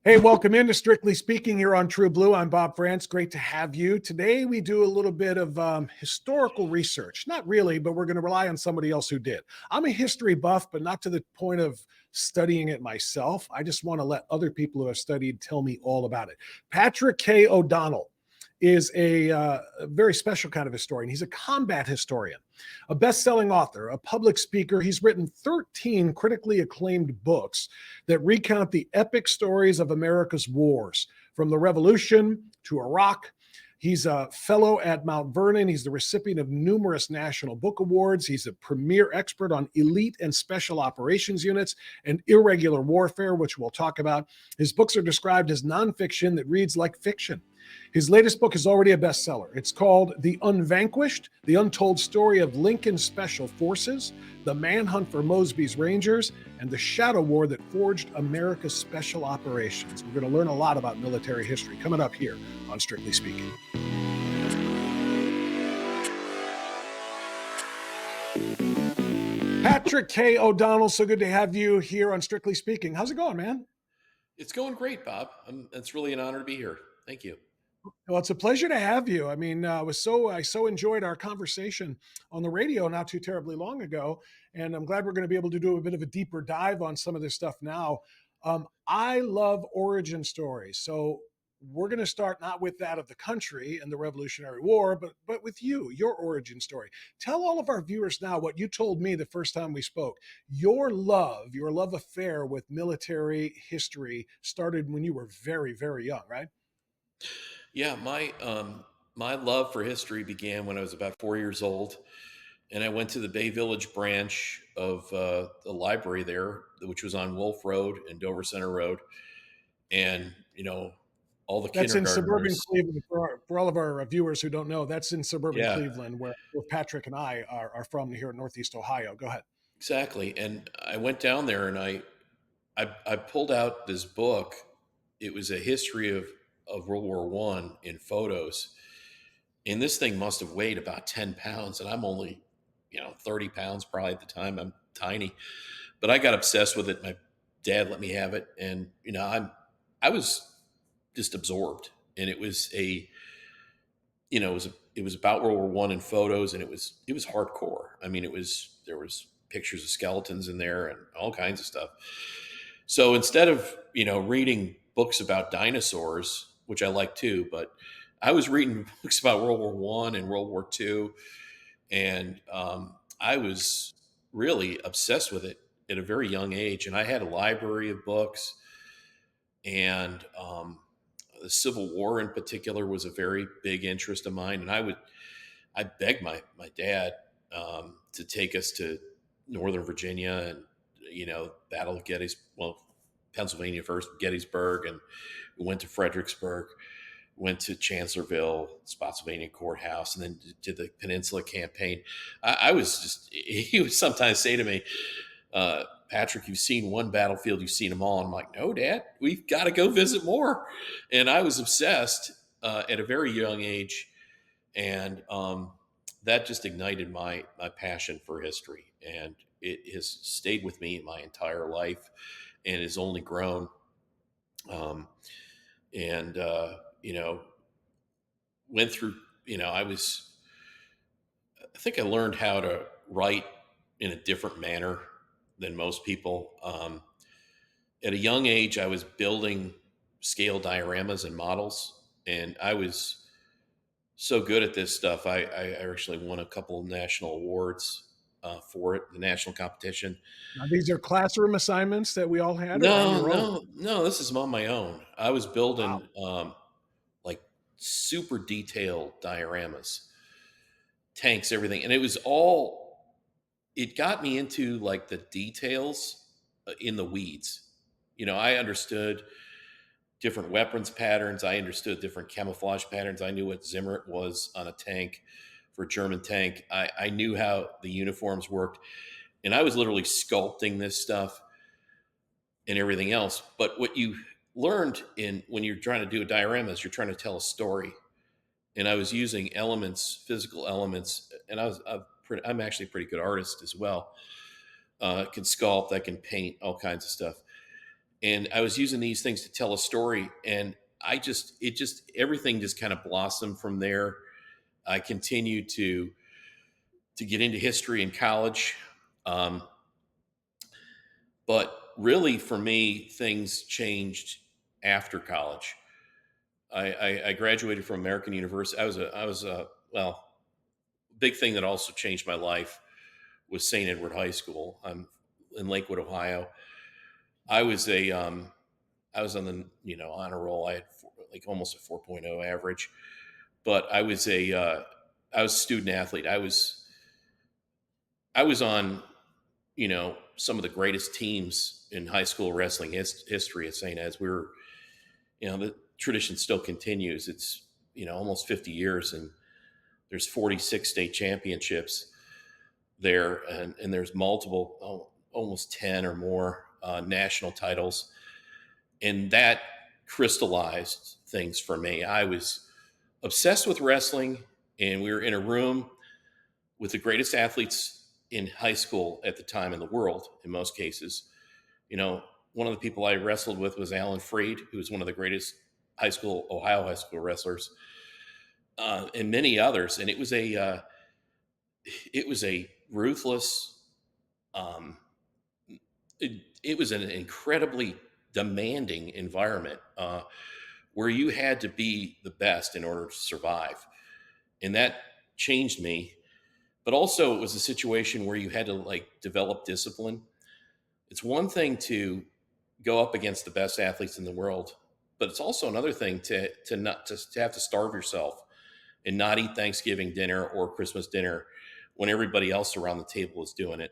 Hey, welcome into Strictly Speaking here on True Blue. I'm Bob Frantz. Great to have you. Today, we do a little bit of historical research. Not really, but we're going to rely on somebody else who did. I'm a history buff, but not to the point of studying it myself. I just want to let other people who have studied tell me all about it. Patrick K. O'Donnell is a very special kind of historian. He's a combat historian, a best-selling author, a public speaker. He's written 13 critically acclaimed books that recount the epic stories of America's wars, from the Revolution to Iraq. He's a fellow at Mount Vernon. He's the recipient of numerous national book awards. He's a premier expert on elite and special operations units and irregular warfare, which we'll talk about. His books are described as nonfiction that reads like fiction. His latest book is already a bestseller. It's called The Unvanquished, The Untold Story of Lincoln's Special Forces, the Manhunt for Mosby's Rangers, and the shadow war that forged America's special operations. We're going to learn a lot about military history coming up here on Strictly Speaking. Patrick K. O'Donnell, so good to have you here on Strictly Speaking. How's it going, man? It's going great, Bob. It's really an honor to be here. Thank you. Well, it's a pleasure to have you. I mean, I so enjoyed our conversation on the radio not too terribly long ago, and I'm glad we're going to be able to do a bit of a deeper dive on some of this stuff now. I love origin stories, so we're going to start not with that of the country and the Revolutionary War, but with your origin story. Tell all of our viewers now what you told me the first time we spoke. Your love affair with military history started when you were very, very young, right? Yeah, my love for history began when I was about 4 years old, and I went to the Bay Village branch of the library there, which was on Wolf Road and Dover Center Road, and all the That's in suburban kindergartners. Cleveland. For all of our viewers who don't know, that's in suburban Yeah, Cleveland, where Patrick and I are from here in Northeast Ohio. Go ahead. exactly. And I went down there and I pulled out this book. It was a history of World War One in photos, and this thing must have weighed about 10 pounds, and I'm only 30 pounds probably at the time. I'm tiny, but I got obsessed with it. My dad let me have it, and I was just absorbed. And it was it was about World War One in photos, and it was hardcore. I mean, there was pictures of skeletons in there and all kinds of stuff. So instead of reading books about dinosaurs, which I like too, but I was reading books about World War One and World War Two, and I was really obsessed with it at a very young age. And I had a library of books, and the Civil War in particular was a very big interest of mine. And I begged my dad to take us to Northern Virginia and Battle of Pennsylvania first, Gettysburg, and we went to Fredericksburg, went to Chancellorsville, Spotsylvania Courthouse, and then did the Peninsula Campaign. I was just, he would sometimes say to me, Patrick, you've seen one battlefield, you've seen them all. And I'm like, no, Dad, we've got to go visit more. And I was obsessed at a very young age. And that just ignited my passion for history. And it has stayed with me my entire life and has only grown. Um, and, went through, I think I learned how to write in a different manner than most people. At a young age, I was building scale dioramas and models, and I was so good at this stuff. I actually won a couple of national awards for it, the national competition. Now, these are classroom assignments that we all had, or on No, your own? no, no. This is on my own. I was Wow. building like super detailed dioramas, tanks, everything, and it was all. It got me into like the details in the weeds. I understood different weapons patterns. I understood different camouflage patterns. I knew what Zimmer was on a tank for a German tank. I knew how the uniforms worked, and I was literally sculpting this stuff and everything else. But what you learned in when you're trying to do a diorama is you're trying to tell a story. And I was using elements, physical elements, and I'm actually a pretty good artist as well. I can sculpt, I can paint, all kinds of stuff. And I was using these things to tell a story, and everything just kind of blossomed from there. I continued to get into history in college. Um, but really, for me, things changed after college. I graduated from American University. Well, big thing that also changed my life was St. Edward High School. I'm in Lakewood, Ohio. I was I was on the honor roll. I had like almost a 4.0 average, but I was a student athlete. I was on some of the greatest teams in high school wrestling history at St. Ed's. We were the tradition still continues. It's almost 50 years, and there's 46 state championships there, and there's multiple, almost 10 or more national titles, and that crystallized things for me. I was obsessed with wrestling, and we were in a room with the greatest athletes in high school at the time in the world, in most cases. One of the people I wrestled with was Alan Freed, who was one of the greatest Ohio high school wrestlers, and many others. And it was a ruthless, um, it was an incredibly demanding environment where you had to be the best in order to survive. And that changed me. But also, it was a situation where you had to develop discipline. It's one thing to go up against the best athletes in the world, but it's also another thing to have to starve yourself and not eat Thanksgiving dinner or Christmas dinner when everybody else around the table is doing it.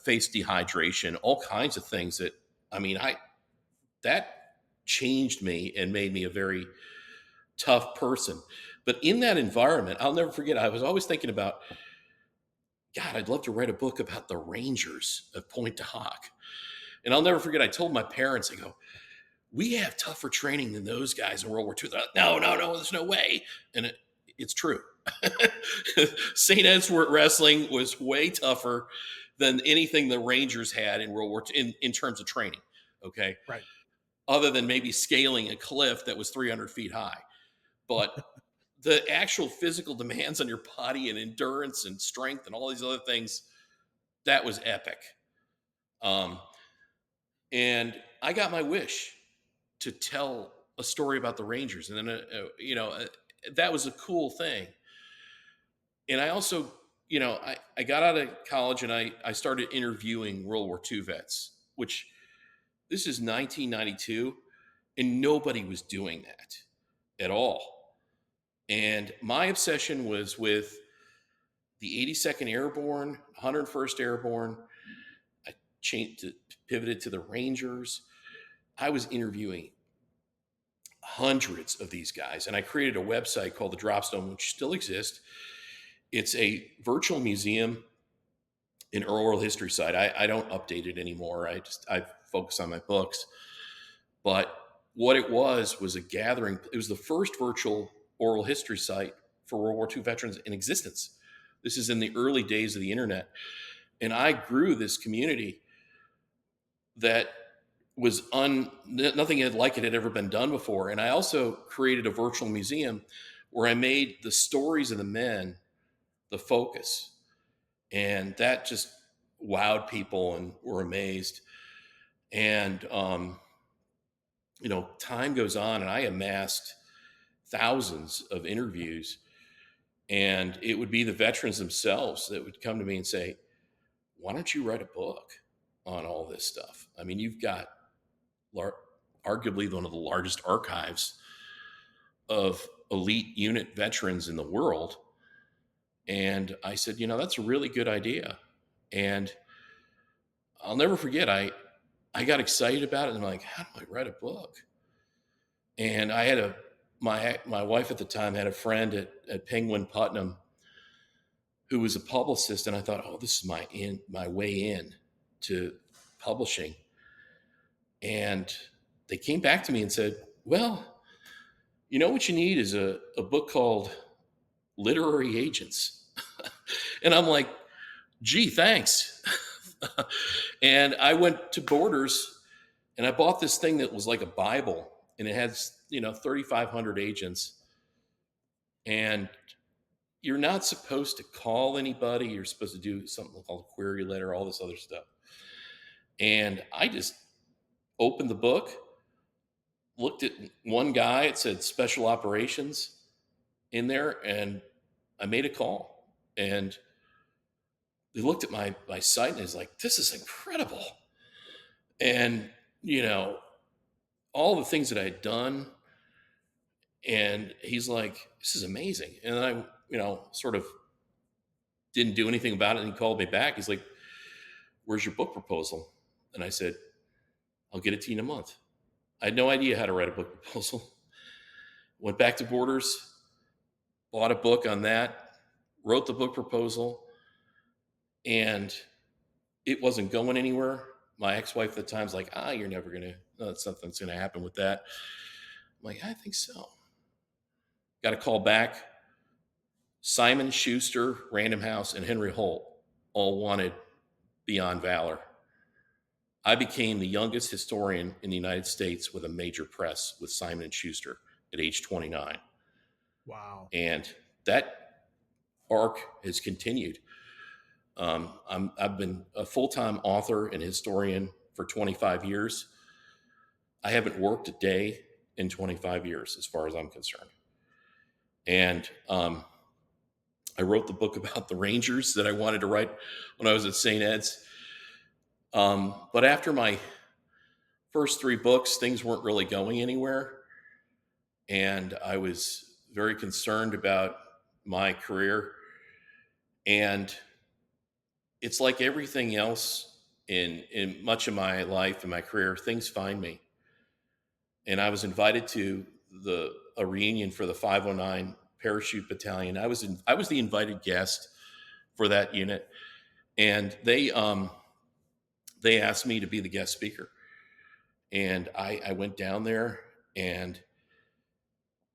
Face dehydration, all kinds of things that changed me and made me a very tough person. But in that environment, I'll never forget, I was always thinking about, God, I'd love to write a book about the Rangers of Pointe du Hoc. And I'll never forget, I told my parents, I go, we have tougher training than those guys in World War II. No, there's no way. And it's true. St. Edward wrestling was way tougher than anything the Rangers had in World War II in terms of training. Okay. Right. Other than maybe scaling a cliff that was 300 feet high. But the actual physical demands on your body and endurance and strength and all these other things, that was epic. And I got my wish to tell a story about the Rangers. And then, that was a cool thing. And I also, I got out of college and I started interviewing World War II vets, which this is 1992, and nobody was doing that at all. And my obsession was with the 82nd Airborne, 101st Airborne. I pivoted to the Rangers. I was interviewing hundreds of these guys, and I created a website called The Dropstone, which still exists. It's a virtual museum in oral history site. I don't update it anymore. I focus on my books. But what it was a gathering. It was the first virtual oral history site for World War II veterans in existence. This is in the early days of the internet. And I grew this community that was nothing like it had ever been done before. And I also created a virtual museum where I made the stories of the men the focus. And that just wowed people and were amazed. And, time goes on, and I amassed thousands of interviews, and it would be the veterans themselves that would come to me and say, why don't you write a book on all this stuff? I mean, you've got arguably one of the largest archives of elite unit veterans in the world. And I said, that's a really good idea. And I'll never forget, I got excited about it, and I'm like, how do I write a book? And I had my wife at the time had a friend at Penguin Putnam who was a publicist, and I thought, oh, this is my way in to publishing. And they came back to me and said, well, what you need is a book called Literary Agents. And I'm like, gee, thanks. And I went to Borders And I bought this thing that was like a Bible, and it has, 3,500 agents. And you're not supposed to call anybody. You're supposed to do something called a query letter, all this other stuff. And I just opened the book, looked at one guy, it said special operations in there, and I made a call. And they looked at my site and was like, this is incredible. And, all the things that I had done. And he's like, this is amazing. And I, sort of didn't do anything about it. And he called me back. He's like, where's your book proposal? And I said, I'll get it to you in a month. I had no idea how to write a book proposal. Went back to Borders, bought a book on that, wrote the book proposal, and it wasn't going anywhere. My ex-wife at the time's like, you're never going to, that's nothing that's going to happen with that. I'm like, I think so. Got a call back. Simon Schuster, Random House, and Henry Holt all wanted Beyond Valor. I became the youngest historian in the United States with a major press with Simon & Schuster at age 29. Wow. And that arc has continued. I've been a full-time author and historian for 25 years. I haven't worked a day in 25 years as far as I'm concerned. And I wrote the book about the Rangers that I wanted to write when I was at St. Ed's. But after my first 3 books, things weren't really going anywhere. And I was very concerned about my career. And it's like everything else in much of my life and my career, things find me. And I was invited to a reunion for the 509 Parachute Battalion. I was the invited guest for that unit. And they asked me to be the guest speaker. And I went down there, and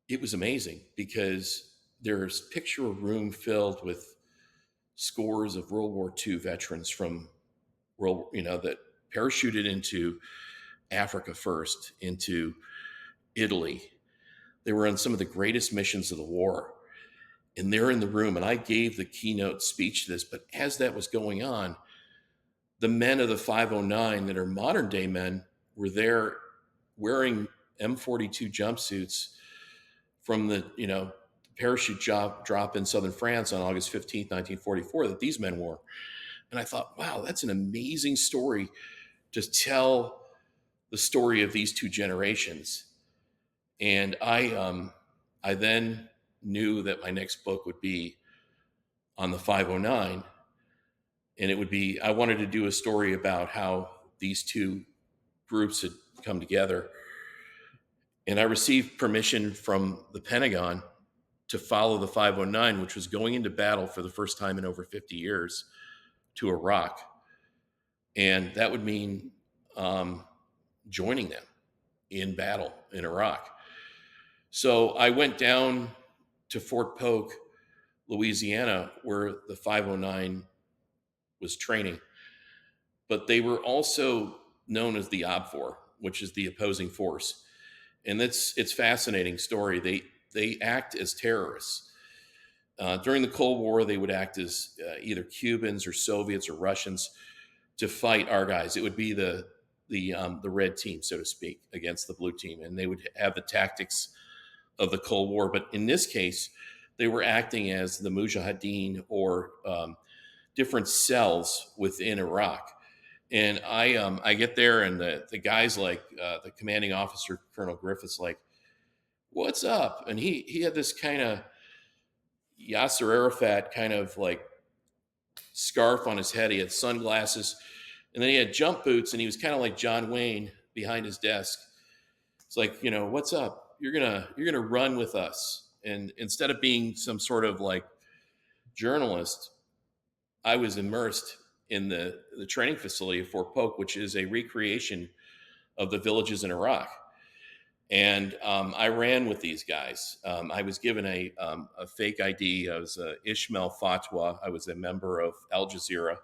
it was amazing because there's picture a room filled with scores of World War II veterans from that parachuted into Africa first, into Italy. They were on some of the greatest missions of the war. And they're in the room, and I gave the keynote speech to this, but as that was going on, the men of the 509 that are modern day men were there wearing M42 jumpsuits from the parachute drop in southern France on August 15th, 1944 that these men wore. And I thought, wow, that's an amazing story to tell the story of these 2 generations. And I then knew that my next book would be on the 509. And it would be, I wanted to do a story about how these 2 groups had come together. And I received permission from the Pentagon to follow the 509, which was going into battle for the first time in over 50 years to Iraq. And that would mean joining them in battle in Iraq. So I went down to Fort Polk, Louisiana, where the 509 was training. But they were also known as the OBFOR, which is the opposing force. And it's fascinating story. They act as terrorists. During the Cold War, they would act as either Cubans or Soviets or Russians to fight our guys. It would be the red team, so to speak, against the blue team. And they would have the tactics of the Cold War. But in this case, they were acting as the Mujahideen or different cells within Iraq. And I get there, and the guy's like, the commanding officer, Colonel Griffiths, like, what's up? And he had this kind of Yasser Arafat kind of like scarf on his head. He had sunglasses, and then he had jump boots, and he was kind of like John Wayne behind his desk. It's like, what's up? You're gonna run with us. And instead of being some sort of like journalist, I was immersed in the training facility of Fort Polk, which is a recreation of the villages in Iraq. And I ran with these guys. I was given a fake ID. I was Ishmael Fatwa. I was a member of Al Jazeera.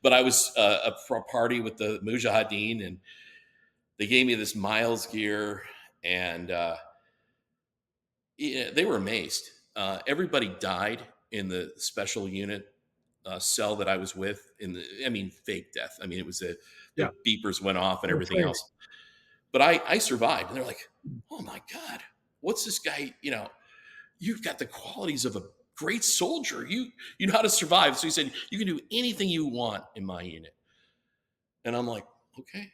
But I was a party with the Mujahideen. they gave me this Miles gear, and yeah, they were amazed. Everybody died in the special unit cell that I was with. I mean, fake death. I mean, it was Yeah. the beepers went off and Oh, everything training. else. But I survived, and they're like, "Oh my god, what's this guy? You've got the qualities of a great soldier. You know how to survive." So he said, "You can do anything you want in my unit," and I'm like, "Okay."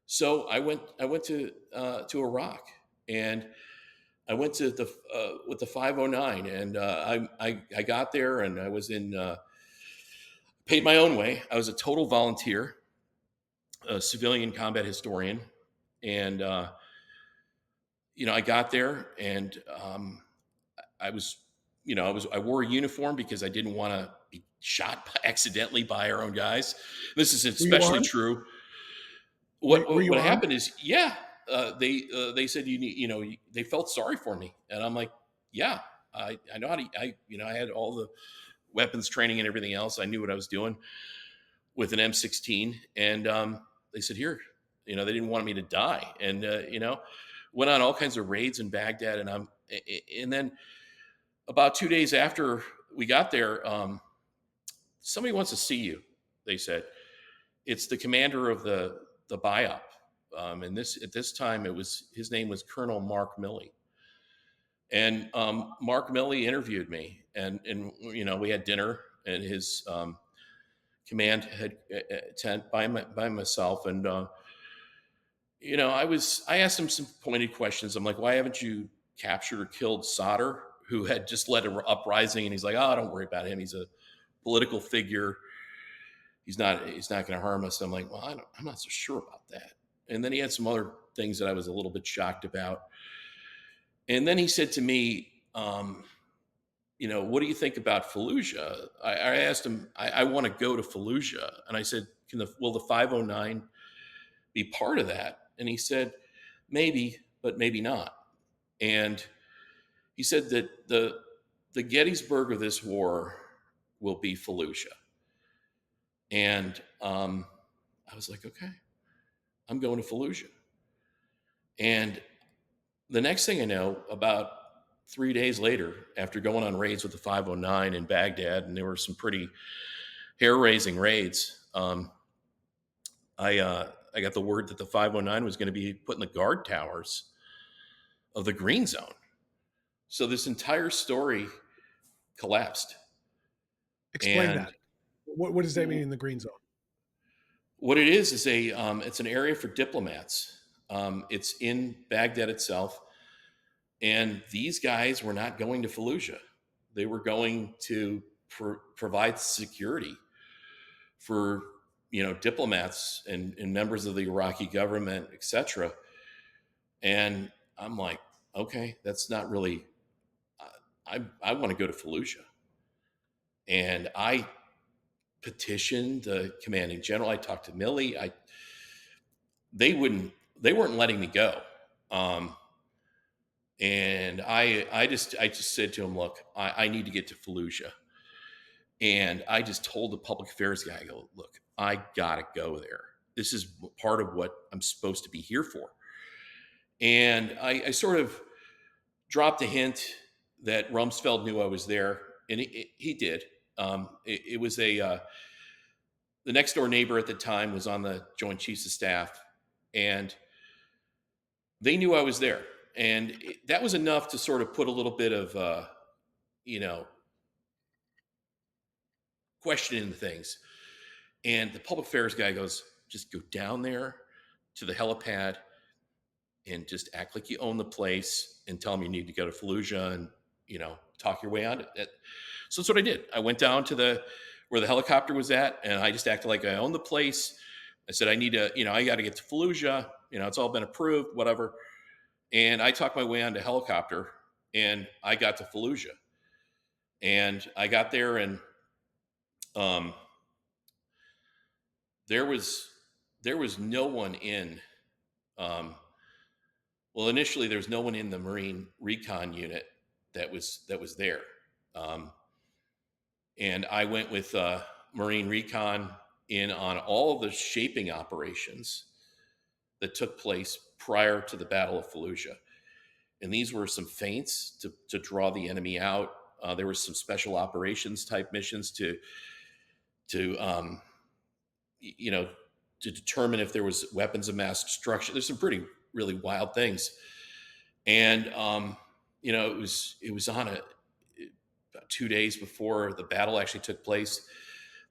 So I went to Iraq, and I went to the with the 509, and I got there, and I was in paid my own way. I was a total volunteer, a civilian combat historian, and I got there, and I was I wore a uniform because I didn't want to be shot accidentally by our own guys. This is Were you especially armed? true. Were, What were what, you what armed? happened is, yeah, they said you need, they felt sorry for me, and I'm like, yeah, I know how to, I had all the weapons training and everything else. I knew what I was doing with an M16, and they said, here, they didn't want me to die, and went on all kinds of raids in Baghdad, and then about 2 days after we got there, somebody wants to see you. They said it's the commander of the BIOP, and this at this time his name was Colonel Mark Milley, and Mark Milley interviewed me, and we had dinner and his command had tent by myself, and I asked him some pointed questions. I'm like, why haven't you captured or killed Sadr, who had just led an uprising? And he's like, oh, don't worry about him. He's a political figure. He's not going to harm us. I'm like, well, I'm not so sure about that. And then he had some other things that I was a little bit shocked about. And then he said to me, what do you think about Fallujah? I asked him, I want to go to Fallujah. And I said, will the 509 be part of that? And he said, maybe, but maybe not. And he said that the Gettysburg of this war will be Fallujah. And I was like, okay, I'm going to Fallujah. And the next thing I know, about 3 days later, after going on raids with the 509 in Baghdad, and there were some pretty hair-raising raids, I got the word that the 509 was going to be put in the guard towers of the Green Zone. So this entire story collapsed. Explain And that. What does that mean in the green zone? what it is it's an area for diplomats. It's in Baghdad itself, and these guys were not going to Fallujah. They were going to provide security for diplomats and members of the Iraqi government, etc. And I'm like, okay, that's not really. I want to go to Fallujah, and I petitioned the commanding general. I talked to Milley. They wouldn't. They weren't letting me go. Um, and I just said to him, look, I need to get to Fallujah. And I just told the public affairs guy, I go, look, I gotta go there. This is part of what I'm supposed to be here for. And I sort of dropped a hint that Rumsfeld knew I was there, and he did. It was the next door neighbor at the time was on the Joint Chiefs of Staff, and they knew I was there, and that was enough to sort of put a little bit of you know question into things. And the public affairs guy goes, just go down there to the helipad and just act like you own the place and tell them you need to go to Fallujah and talk your way on it. So that's what I did. I went down to where the helicopter was at, and I just acted like I owned the place. I said I need to, I got to get to Fallujah. It's all been approved, whatever. And I talked my way onto helicopter, and I got to Fallujah. And I got there, and um, there was no one in. Um, well, initially there was no one in the Marine Recon unit that was there, um, and I went with Marine Recon in on all of the shaping operations that took place prior to the Battle of Fallujah. And these were some feints to draw the enemy out. There were some special operations type missions to you know, to determine if there was weapons of mass destruction. There's some pretty really wild things. And it was on about 2 days before the battle actually took place.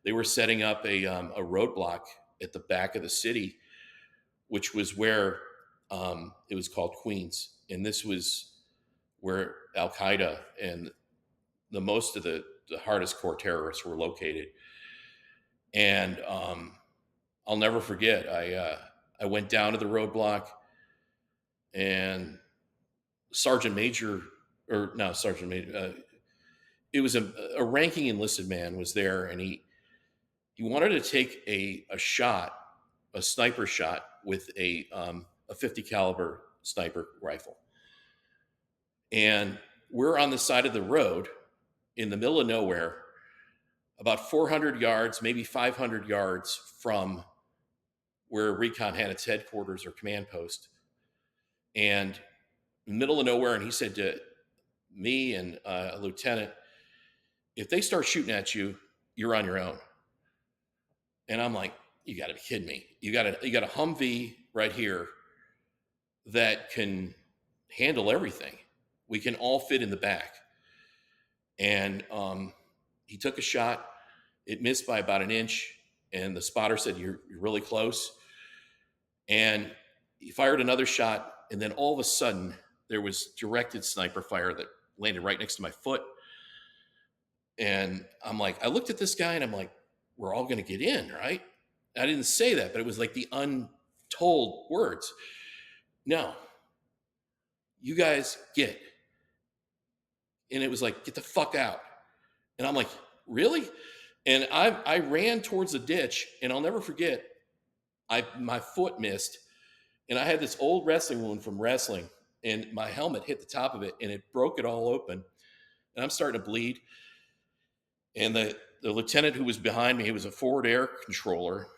They were setting up a roadblock at the back of the city, which was where it was called Queens, and this was where Al Qaeda and the most of the hardest core terrorists were located. And I'll never forget. I went down to the roadblock, and Sergeant Major, or no, Sergeant Major. It was a ranking enlisted man was there, and he wanted to take a shot, a sniper shot with a 50 caliber sniper rifle. And we're on the side of the road in the middle of nowhere, about 400 yards, maybe 500 yards from where Recount had its headquarters or command post, and in the middle of nowhere. And he said to me and a lieutenant, if they start shooting at you, you're on your own. And I'm like, you got to be kidding me. You got a Humvee right here that can handle everything. We can all fit in the back. And he took a shot. It missed by about an inch. And the spotter said, you're really close. And he fired another shot. And then all of a sudden, there was directed sniper fire that landed right next to my foot. And I'm like, I looked at this guy and I'm like, we're all going to get in, right? I didn't say that, but it was like the untold words. No, you guys get. And it was like, get the fuck out. And I'm like, really? And I ran towards the ditch, and I'll never forget, my foot missed, and I had this old wrestling wound from wrestling, and my helmet hit the top of it, and it broke it all open. And I'm starting to bleed. And the lieutenant who was behind me, he was a forward air controller,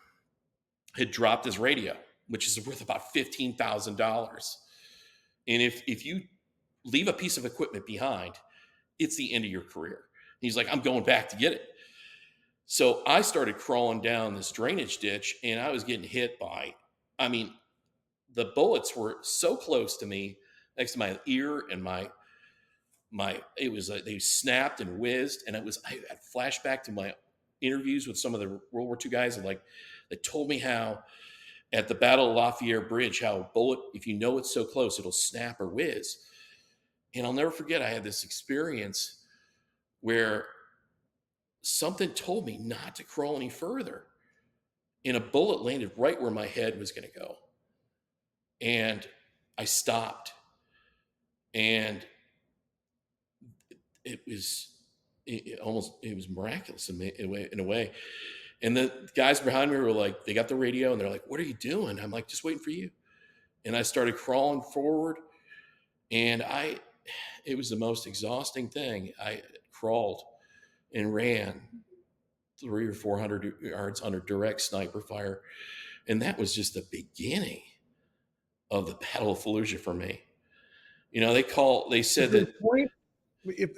had dropped his radio, which is worth about $15,000. And if you leave a piece of equipment behind, it's the end of your career. He's like, I'm going back to get it. So I started crawling down this drainage ditch, and I was getting hit by, the bullets were so close to me, next to my ear, and it was they snapped and whizzed, and I had flashback to my interviews with some of the World War II guys, and they told me how at the Battle of Lafayette Bridge, how a bullet, if you know it's so close, it'll snap or whiz. And I'll never forget, I had this experience where something told me not to crawl any further, and a bullet landed right where my head was going to go. And I stopped, and it was miraculous in a way. And the guys behind me were like, they got the radio, and they're like, what are you doing? I'm like, just waiting for you. And I started crawling forward, and it was the most exhausting thing. I crawled and ran 300 or 400 yards under direct sniper fire. And that was just the beginning of the Battle of Fallujah for me. They said that.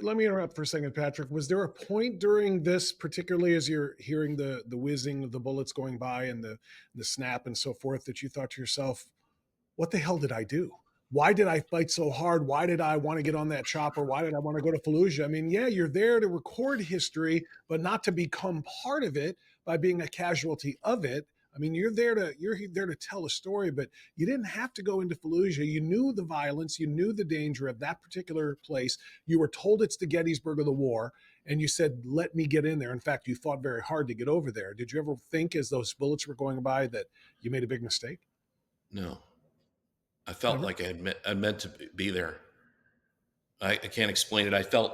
Let me interrupt for a second, Patrick. Was there a point during this, particularly as you're hearing the whizzing of the bullets going by and the snap and so forth, that you thought to yourself, what the hell did I do? Why did I fight so hard? Why did I want to get on that chopper? Why did I want to go to Fallujah? I mean, yeah, you're there to record history, but not to become part of it by being a casualty of it. I mean, you're there to tell a story, but you didn't have to go into Fallujah. You knew the violence, you knew the danger of that particular place. You were told it's the Gettysburg of the war, and you said, let me get in there. In fact, you fought very hard to get over there. Did you ever think, as those bullets were going by, that you made a big mistake? No. I felt like I meant to be there. I can't explain it. I felt,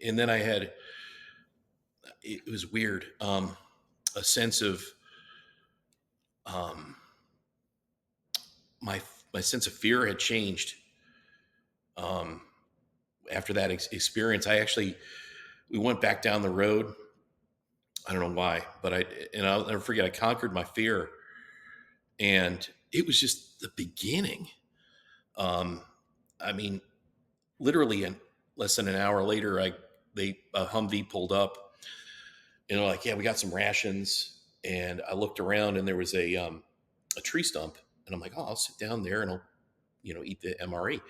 and then it was weird, a sense of, my sense of fear had changed after that experience. We went back down the road. I don't know why, but I'll never forget, I conquered my fear, and it was just the beginning. Um, I mean, literally in less than an hour later, a Humvee pulled up, and they're like, "Yeah, we got some rations." And I looked around, and there was a tree stump, and I'm like, "Oh, I'll sit down there and I'll eat the MRE."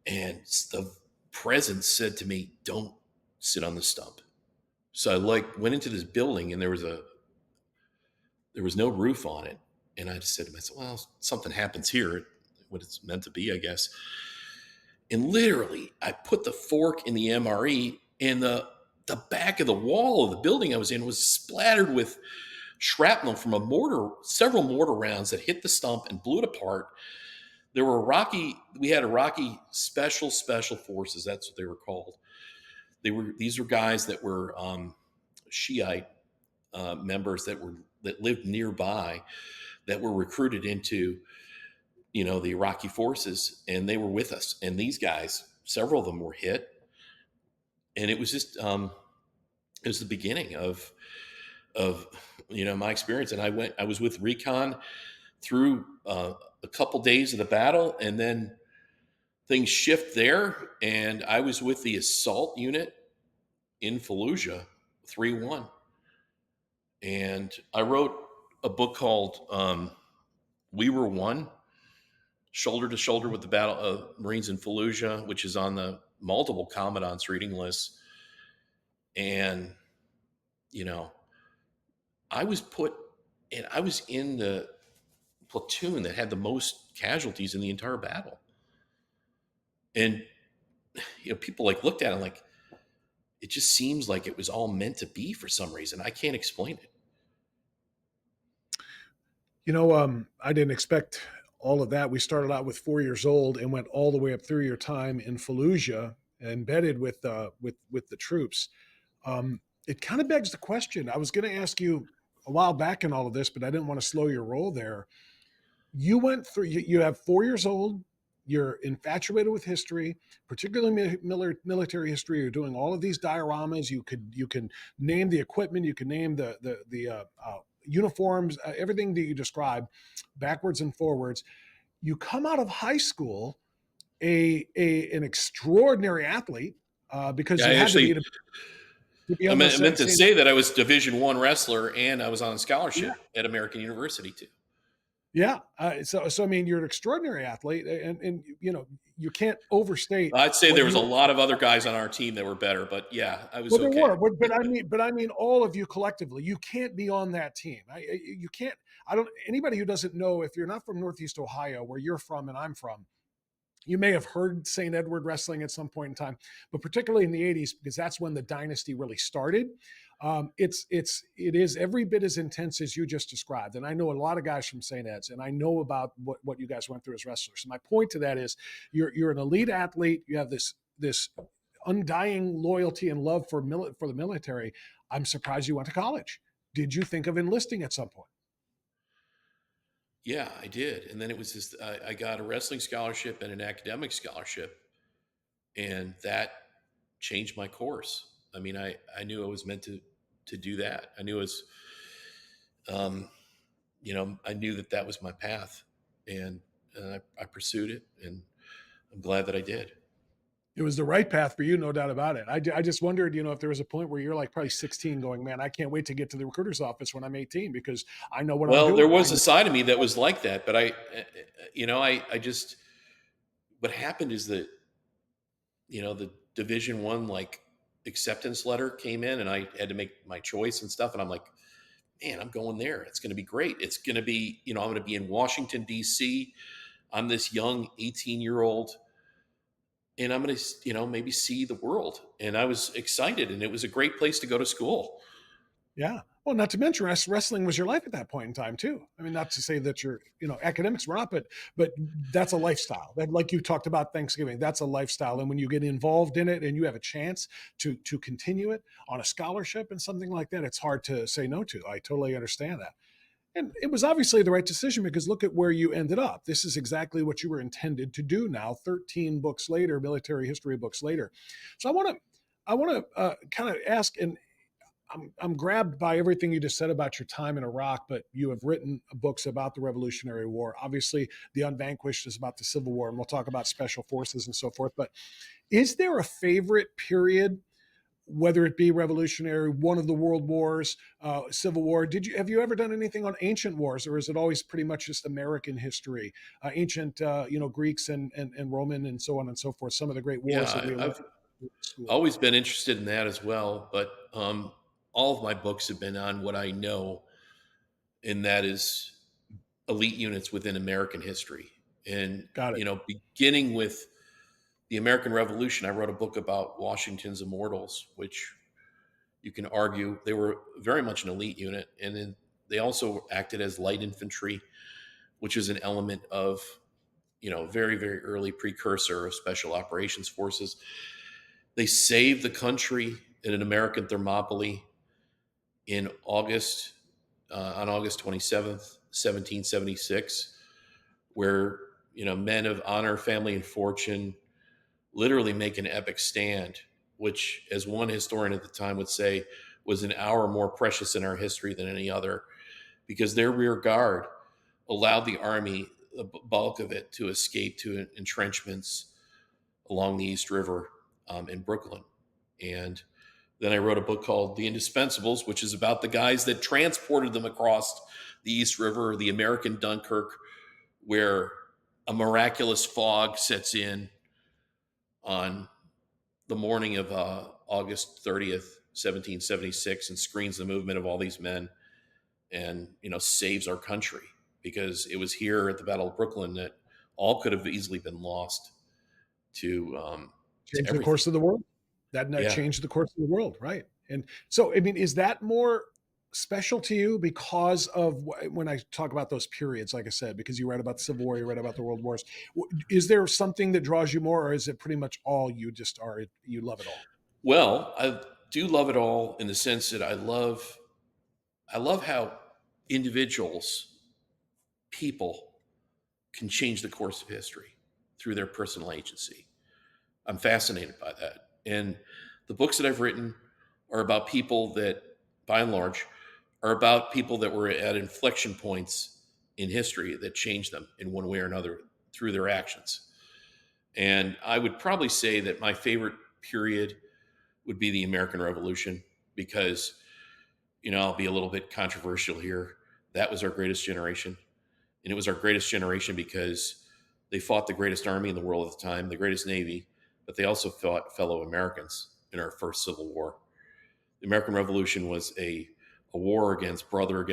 And the presence said to me, "Don't sit on the stump." So I went into this building, and there was no roof on it, and I just said to myself, "Well, something happens here, what it's meant to be, I guess." And literally, I put the fork in the MRE, and the back of the wall of the building I was in was splattered with shrapnel from several mortar rounds that hit the stump and blew it apart. We had Iraqi special forces. That's what they were called. These were guys that were Shiite members that lived nearby, that were recruited into the Iraqi forces, and they were with us. And these guys, several of them were hit, and it was just it was the beginning of my experience. And I was with recon through a couple days of the battle, and then things shift there, and I was with the assault unit in Fallujah 3-1, and I wrote a book called We Were One, shoulder to shoulder with the battle of Marines in Fallujah, which is on the multiple commandants reading lists. And you know I was in the platoon that had the most casualties in the entire battle. And people looked at it like, it just seems like it was all meant to be for some reason. I can't explain it. I didn't expect all of that. We started out with 4 years old and went all the way up through your time in Fallujah, embedded with the troops. It kind of begs the question. I was going to ask you a while back in all of this, but I didn't want to slow your roll there. You went through. You have 4 years old. You're infatuated with history, particularly military history. You're doing all of these dioramas. You can name the equipment. You can name the uniforms. Everything that you describe, backwards and forwards. You come out of high school an extraordinary athlete because Yeah, you had to be I on the meant to same. say that I was Division I wrestler, and I was on a Yeah, scholarship at American University too. yeah. So I mean, you're an extraordinary athlete, and you can't overstate I'd say what there was you a were. lot of other guys on our team that were better, but yeah, I was Well, there okay. were, but I mean, all of you collectively. You can't be on that team. You can't. I don't. Anybody who doesn't know, if you're not from Northeast Ohio, where you're from and I'm from, you may have heard St. Edward wrestling at some point in time, but particularly in the '80s, because that's when the dynasty really started. It is every bit as intense as you just described. And I know a lot of guys from St. Ed's, and I know about what you guys went through as wrestlers. So my point to that is, you're an elite athlete. You have this undying loyalty and love for the military. I'm surprised you went to college. Did you think of enlisting at some point? Yeah, I did. And then it was just, I got a wrestling scholarship and an academic scholarship, and that changed my course. I mean, I knew I was meant to do that. I knew it was, um, I knew that was my path, and I pursued it, and I'm glad that I did. It was the right path for you, no doubt about it. I just wondered, if there was a point where you're like probably 16 going, man, I can't wait to get to the recruiter's office when I'm 18 because I know what I'm Well, there doing. was a side of me that was like that, but I just, what happened is that, the Division I acceptance letter came in, and I had to make my choice and stuff. And I'm like, man, I'm going there. It's going to be great. It's going to be, I'm going to be in Washington, D.C. I'm this young 18-year-old, and I'm going to, maybe see the world. And I was excited, and it was a great place to go to school. Yeah. Well, not to mention wrestling was your life at that point in time too. I mean, not to say that your, academics were not, but that's a lifestyle. That, like you talked about Thanksgiving, that's a lifestyle. And when you get involved in it and you have a chance to continue it on a scholarship and something like that, it's hard to say no to. I totally understand that. And it was obviously the right decision because look at where you ended up. This is exactly what you were intended to do now, 13 books later, military history books later. So I want to kind of ask, and I'm grabbed by everything you just said about your time in Iraq, but you have written books about the Revolutionary War. Obviously, The Unvanquished is about the Civil War, and we'll talk about special forces and so forth. But is there a favorite period, whether it be Revolutionary, one of the World Wars, Civil War? Have you ever done anything on ancient wars, or is it always pretty much just American history, ancient Greeks and Roman and so on and so forth? Some of the great wars that Yeah, we learned I've in school. always been interested in that as well. But all of my books have been on what I know, and that is elite units within American history. And, Got it. beginning with the American Revolution, I wrote a book about Washington's Immortals, which you can argue they were very much an elite unit. And then they also acted as light infantry, which is an element of, very, very early precursor of special operations forces. They saved the country in an American Thermopylae in August, on August 27th, 1776, where, men of honor, family, and fortune literally make an epic stand, which, as one historian at the time would say, was an hour more precious in our history than any other, because their rear guard allowed the army, the bulk of it, to escape to entrenchments along the East River, in Brooklyn. And then I wrote a book called The Indispensables, which is about the guys that transported them across the East River, the American Dunkirk, where a miraculous fog sets in on the morning of August 30th, 1776, and screens the movement of all these men, and, saves our country, because it was here at the Battle of Brooklyn that all could have easily been lost to Change the everything. course of the world. That Yeah. changed the course of the world, right? And so, I mean, is that more special to you because of when I talk about those periods, like I said, because you read about the Civil War, you read about the World Wars? Is there something that draws you more, or is it pretty much all you just are? You love it all. Well, I do love it all in the sense that I love how individuals, people, can change the course of history through their personal agency. I'm fascinated by that. And the books that I've written are about people that, by and large, are about people that were at inflection points in history that changed them in one way or another through their actions. And I would probably say that my favorite period would be the American Revolution, because, I'll be a little bit controversial here. That was our greatest generation. And it was our greatest generation because they fought the greatest army in the world at the time, the greatest navy, but they also fought fellow Americans in our first Civil War. The American Revolution was a war against brother.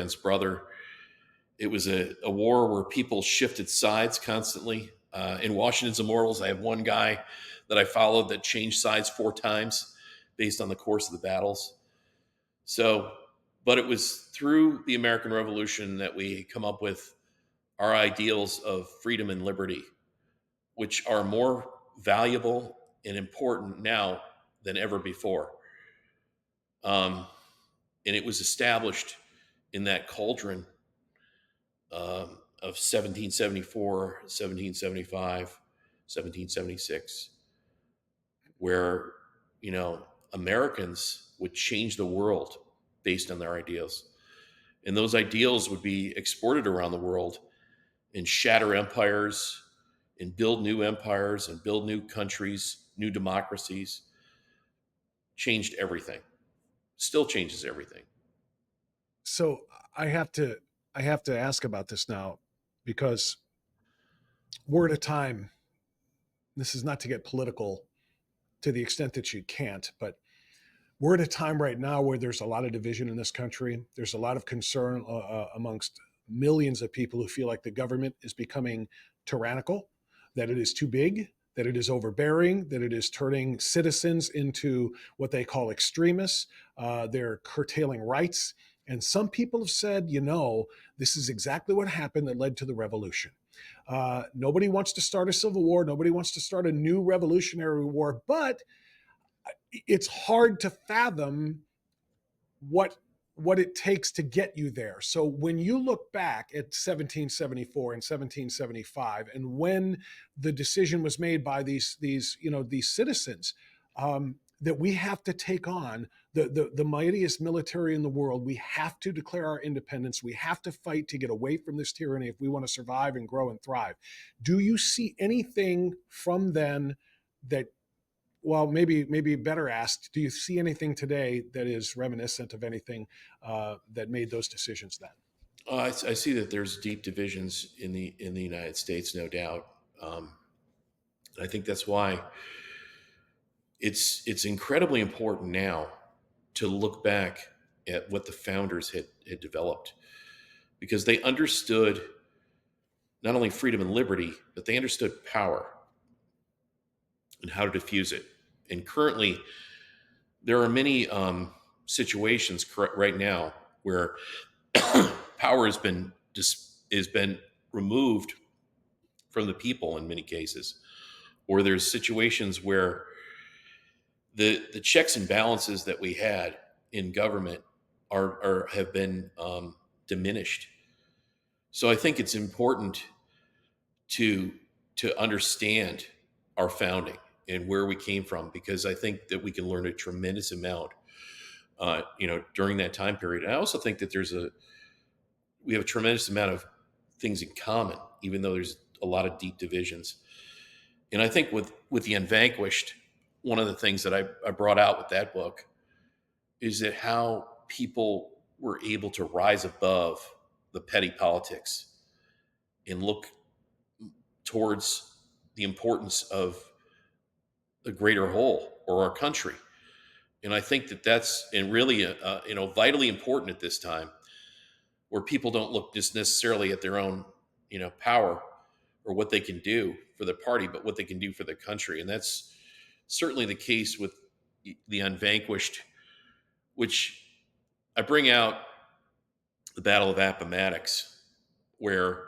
It was a war where people shifted sides constantly. In Washington's Immortals, I have one guy that I followed that changed sides 4 times based on the course of the battles. So, but it was through the American Revolution that we come up with our ideals of freedom and liberty, which are more valuable and important now than ever before. Um, and it was established in that cauldron, of 1774, 1775, 1776, where, Americans would change the world based on their ideals. And those ideals would be exported around the world and shatter empires and build new empires and build new countries, new democracies. Changed everything. Still changes everything. So I have to I have to ask about this now because we're at a time. This is not to get political to the extent that you can't, but we're at a time right now where there's a lot of division in this country. There's a lot of concern amongst millions of people who feel like the government is becoming tyrannical, that it is too big, that it is overbearing, that it is turning citizens into what they call extremists. They're curtailing rights. And some people have said, this is exactly what happened that led to the revolution. Nobody wants to start a civil war. Nobody wants to start a new revolutionary war, but it's hard to fathom what what it takes to get you there. So when you look back at 1774 and 1775, and when the decision was made by these citizens, that we have to take on the mightiest military in the world. We have to declare our independence. We have to fight to get away from this tyranny if we want to survive and grow and thrive. Do you see anything from then that, well, maybe better asked, do you see anything today that is reminiscent of anything that made those decisions then? I see that there's deep divisions in the United States, no doubt. Um, I think that's why it's incredibly important now to look back at what the founders had developed, because they understood not only freedom and liberty, but they understood power and how to diffuse it. And currently, there are many situations right now where power has been removed from the people in many cases, or there's situations where the checks and balances that we had in government are have been diminished. So I think it's important to understand our founding and where we came from, because I think that we can learn a tremendous amount, during that time period. And I also think that we have a tremendous amount of things in common, even though there's a lot of deep divisions. And I think with the Unvanquished, one of the things that I brought out with that book is that how people were able to rise above the petty politics and look towards the importance of the greater whole, or our country. And I think that that's and really vitally important at this time, where people don't look just necessarily at their own power or what they can do for the party, but what they can do for the country. And that's certainly the case with the Unvanquished, which I bring out the Battle of Appomattox, where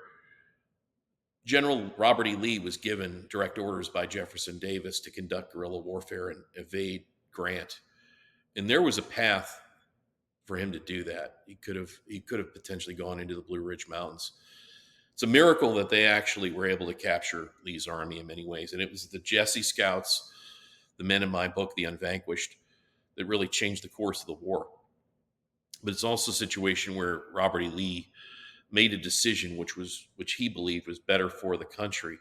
General Robert E. Lee was given direct orders by Jefferson Davis to conduct guerrilla warfare and evade Grant. And there was a path for him to do that. He could have potentially gone into the Blue Ridge Mountains. It's a miracle that they actually were able to capture Lee's army in many ways. And it was the Jesse Scouts, the men in my book, The Unvanquished, that really changed the course of the war. But it's also a situation where Robert E. Lee made a decision which he believed was better for the country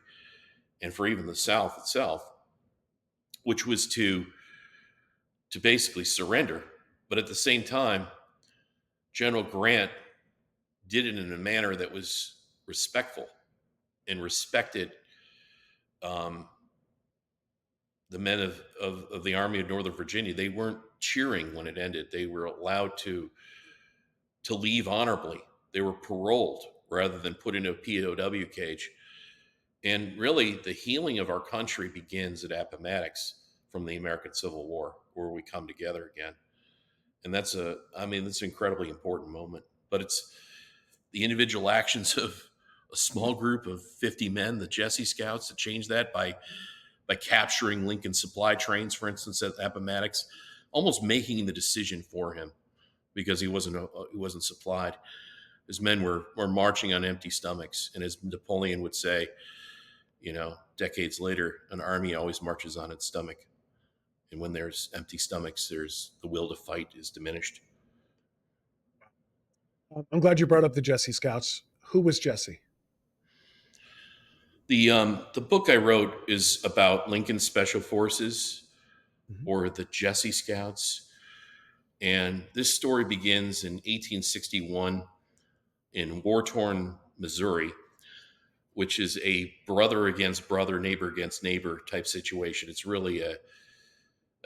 and for even the South itself, which was to basically surrender. But at the same time, General Grant did it in a manner that was respectful and respected the men of the Army of Northern Virginia. They weren't cheering when it ended. They were allowed to leave honorably. They were paroled rather than put into a POW cage. And really, the healing of our country begins at Appomattox from the American Civil War, where we come together again. And that's an incredibly important moment. But it's the individual actions of a small group of 50 men, the Jesse Scouts, that changed that by capturing Lincoln supply trains, for instance, at Appomattox, almost making the decision for him because he wasn't supplied. His men were marching on empty stomachs, and as Napoleon would say, decades later, an army always marches on its stomach. And when there's empty stomachs, there's the will to fight is diminished. I'm glad you brought up the Jesse Scouts. Who was Jesse? The book I wrote is about Lincoln's Special Forces, Mhm. or the Jesse Scouts. And this story begins in 1861 in war-torn Missouri, which is a brother against brother, neighbor against neighbor type situation. It's really a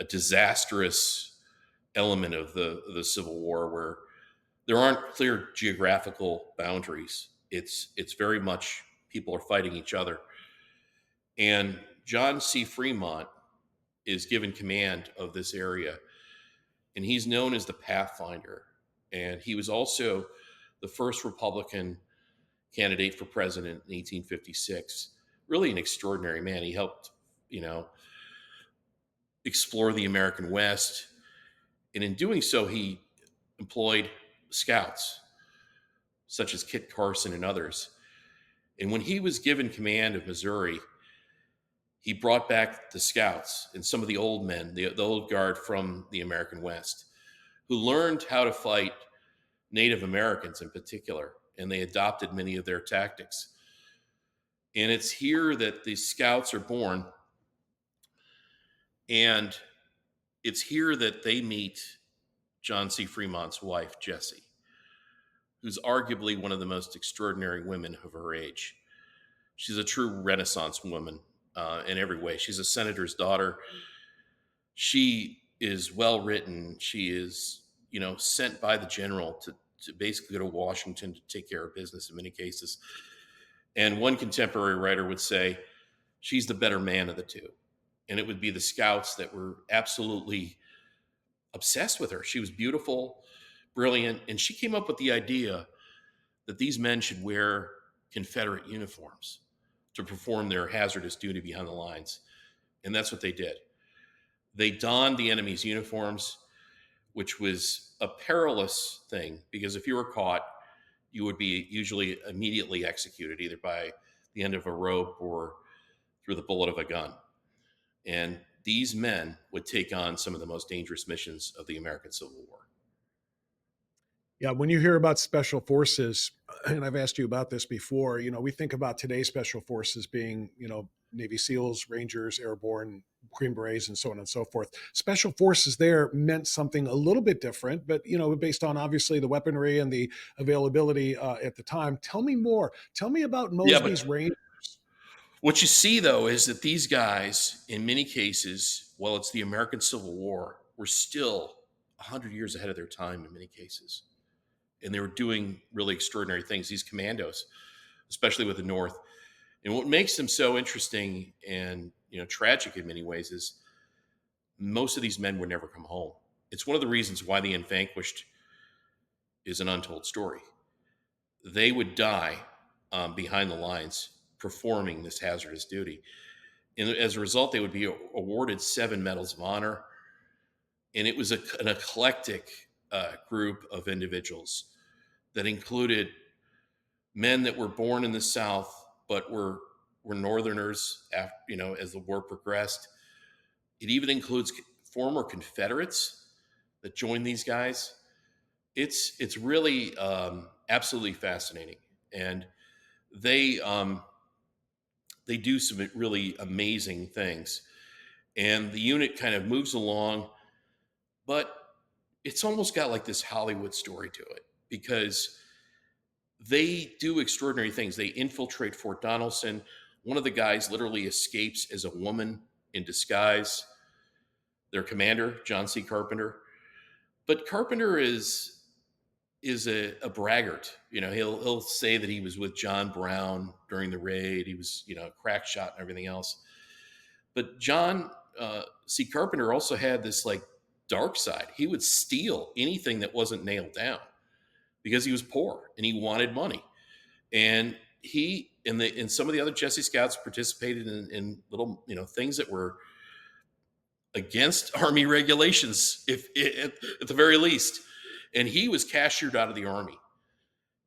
disastrous element of the Civil War, where there aren't clear geographical boundaries. It's very much people are fighting each other. And John C. Fremont is given command of this area, and he's known as the Pathfinder. And he was also the first Republican candidate for president in 1856. Really an extraordinary man. He helped, explore the American West. And in doing so, he employed scouts, such as Kit Carson and others. And when he was given command of Missouri, He brought back the scouts and some of the old men, the old guard from the American West, who learned how to fight Native Americans in particular, and they adopted many of their tactics. And it's here that the scouts are born, and it's here that they meet John C. Fremont's wife, Jessie, who's arguably one of the most extraordinary women of her age. She's a true Renaissance woman in every way. She's a senator's daughter. She is well written. She is, sent by the general to basically go to Washington to take care of business in many cases. And one contemporary writer would say she's the better man of the two. And it would be the scouts that were absolutely obsessed with her. She was beautiful, brilliant, and she came up with the idea that these men should wear Confederate uniforms to perform their hazardous duty behind the lines. And that's what they did. They donned the enemy's uniforms, which was a perilous thing because if you were caught, you would be usually immediately executed either by the end of a rope or through the bullet of a gun. And these men would take on some of the most dangerous missions of the American Civil War. Yeah, when you hear about special forces, and I've asked you about this before, we think about today's special forces being, Navy SEALs, Rangers, Airborne, Green Berets, and so on and so forth. Special forces there meant something a little bit different, but, based on obviously the weaponry and the availability at the time. Tell me more. Tell me about Yeah, Mosby's but Rangers. what you see, though, is that these guys, in many cases, while it's the American Civil War, were still 100 years ahead of their time in many cases. And they were doing really extraordinary things, these commandos, especially with the North. And what makes them so interesting and tragic in many ways is most of these men would never come home. It's one of the reasons why the Unvanquished is an untold story. They would die behind the lines performing this hazardous duty. And as a result, they would be awarded 7 medals of honor. And it was an eclectic group of individuals that included men that were born in the South but were Northerners after, as the war progressed. It even includes former Confederates that joined these guys. It's really absolutely fascinating, and they do some really amazing things. And the unit kind of moves along, but it's almost got like this Hollywood story to it because they do extraordinary things. They infiltrate Fort Donelson. One of the guys literally escapes as a woman in disguise. Their commander, John C. Carpenter. But Carpenter is a braggart. He'll say that he was with John Brown during the raid. He was, a crack shot and everything else. But John C. Carpenter also had this like dark side. He would steal anything that wasn't nailed down because he was poor and he wanted money. And he and some of the other Jesse Scouts participated in little things that were against Army regulations, if at the very least. And he was cashiered out of the Army.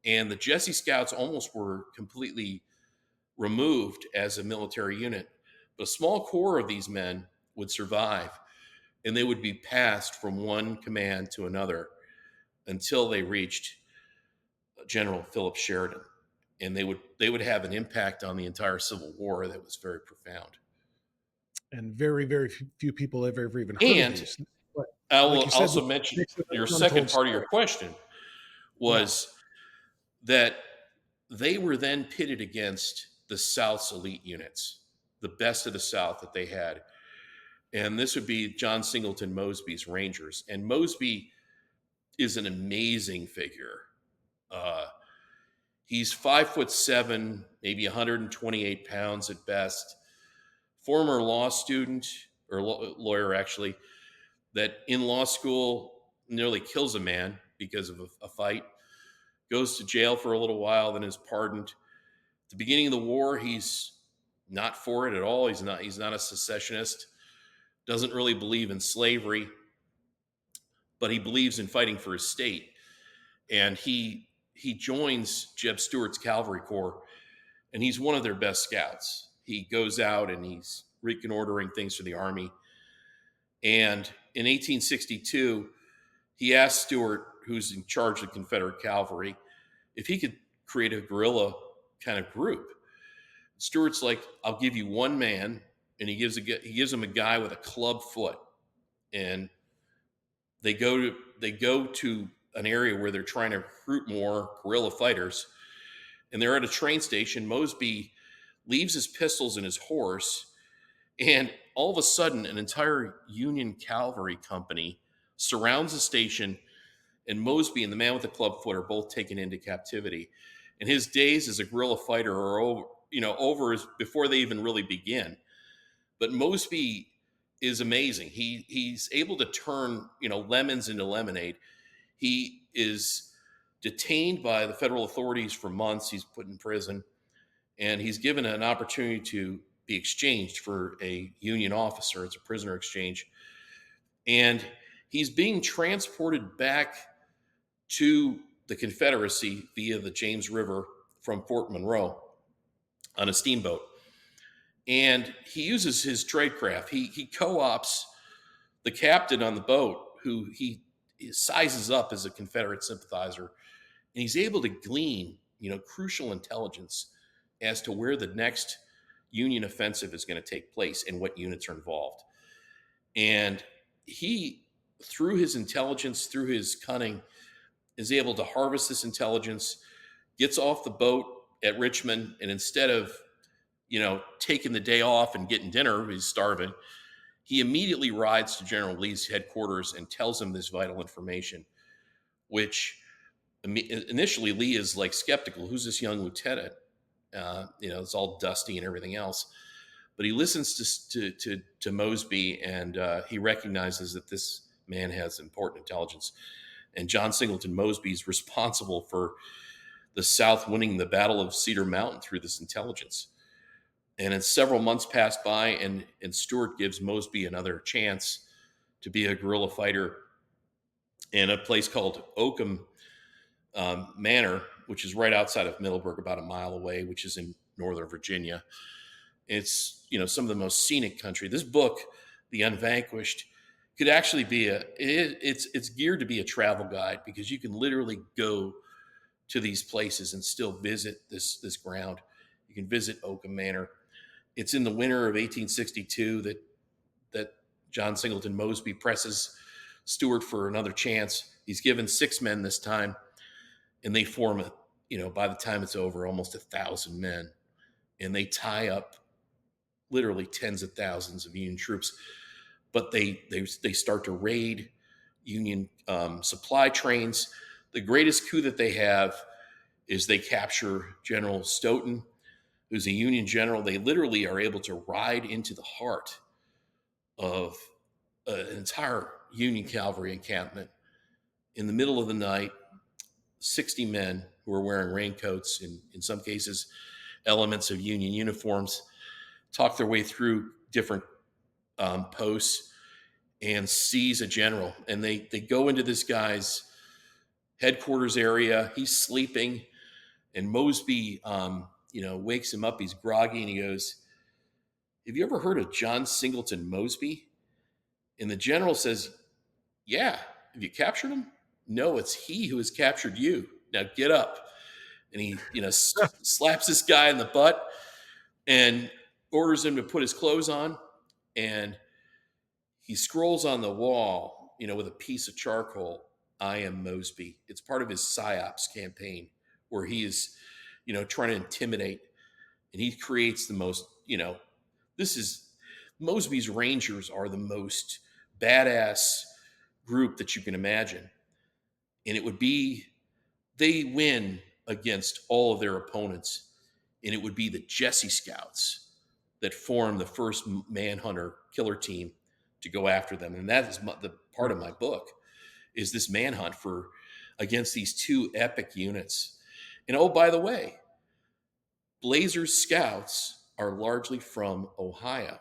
And the Jesse Scouts almost were completely removed as a military unit. But a small core of these men would survive, and they would be passed from one command to another until they reached General Philip Sheridan. And they would have an impact on the entire Civil War that was very profound. And very, very few people have ever even heard of And these. But I like will you said, also mention makes it your an second untold part of your story. question was that they were then pitted against the South's elite units, the best of the South that they had. And this would be John Singleton Mosby's Rangers. And Mosby is an amazing figure. He's 5'7", maybe 128 pounds at best. Former law student, or lawyer actually, that in law school nearly kills a man because of a fight. Goes to jail for a little while, then is pardoned. At the beginning of the war, he's not for it at all. He's not a secessionist. Doesn't really believe in slavery, but he believes in fighting for his state. And he joins Jeb Stuart's Cavalry Corps, and he's one of their best scouts. He goes out and he's reconnoitering things for the army. And in 1862, he asked Stuart, who's in charge of the Confederate cavalry, if he could create a guerrilla kind of group. Stuart's like, I'll give you one man, and he gives him a guy with a club foot, and they go to an area where they're trying to recruit more guerrilla fighters, and they're at a train station. Mosby leaves his pistols and his horse, and all of a sudden, an entire Union cavalry company surrounds the station, and Mosby and the man with the club foot are both taken into captivity. And his days as a guerrilla fighter are over before they even really begin. But Mosby is amazing. He's able to turn lemons into lemonade. He is detained by the federal authorities for months. He's put in prison, and he's given an opportunity to be exchanged for a Union officer. It's a prisoner exchange, and he's being transported back to the Confederacy via the James River from Fort Monroe on a steamboat. And he uses his tradecraft. He co-ops the captain on the boat, who he sizes up as a Confederate sympathizer, and he's able to glean, crucial intelligence as to where the next Union offensive is going to take place and what units are involved. And he, through his intelligence, through his cunning, is able to harvest this intelligence, gets off the boat at Richmond, and instead of taking the day off and getting dinner, he's starving, he immediately rides to General Lee's headquarters and tells him this vital information, which initially Lee is like skeptical. Who's this young lieutenant? It's all dusty and everything else. But he listens to Mosby, and he recognizes that this man has important intelligence. And John Singleton Mosby is responsible for the South winning the Battle of Cedar Mountain through this intelligence. And then several months pass by, and Stuart gives Mosby another chance to be a guerrilla fighter in a place called Oakham Manor, which is right outside of Middleburg, about a mile away, which is in Northern Virginia. It's some of the most scenic country. This book, The Unvanquished, could actually be it's geared to be a travel guide, because you can literally go to these places and still visit this ground. You can visit Oakham Manor. It's in the winter of 1862 that John Singleton Mosby presses Stuart for another chance. He's given 6 men this time, and they form by the time it's over, almost 1,000 men, and they tie up literally tens of thousands of Union troops. But they start to raid Union supply trains. The greatest coup that they have is they capture General Stoughton, who's a Union general. They literally are able to ride into the heart of an entire Union cavalry encampment in the middle of the night. 60 men who are wearing raincoats, in some cases elements of Union uniforms, talk their way through different posts and seize a general. And they go into this guy's headquarters area. He's sleeping, and Mosby wakes him up. He's groggy, and he goes, "Have you ever heard of John Singleton Mosby?" And the general says, "Yeah. Have you captured him?" "No, it's he who has captured you. Now get up." And he slaps this guy in the butt and orders him to put his clothes on. And he scrolls on the wall, with a piece of charcoal, "I am Mosby." It's part of his PSYOPs campaign, where he is trying to intimidate. And he creates the most, Mosby's Rangers are the most badass group that you can imagine. And they win against all of their opponents. And it would be the Jesse Scouts that form the first manhunter killer team to go after them. And that is the part of my book, is this manhunt against these 2 epic units. And oh, by the way, Blazer's Scouts are largely from Ohio.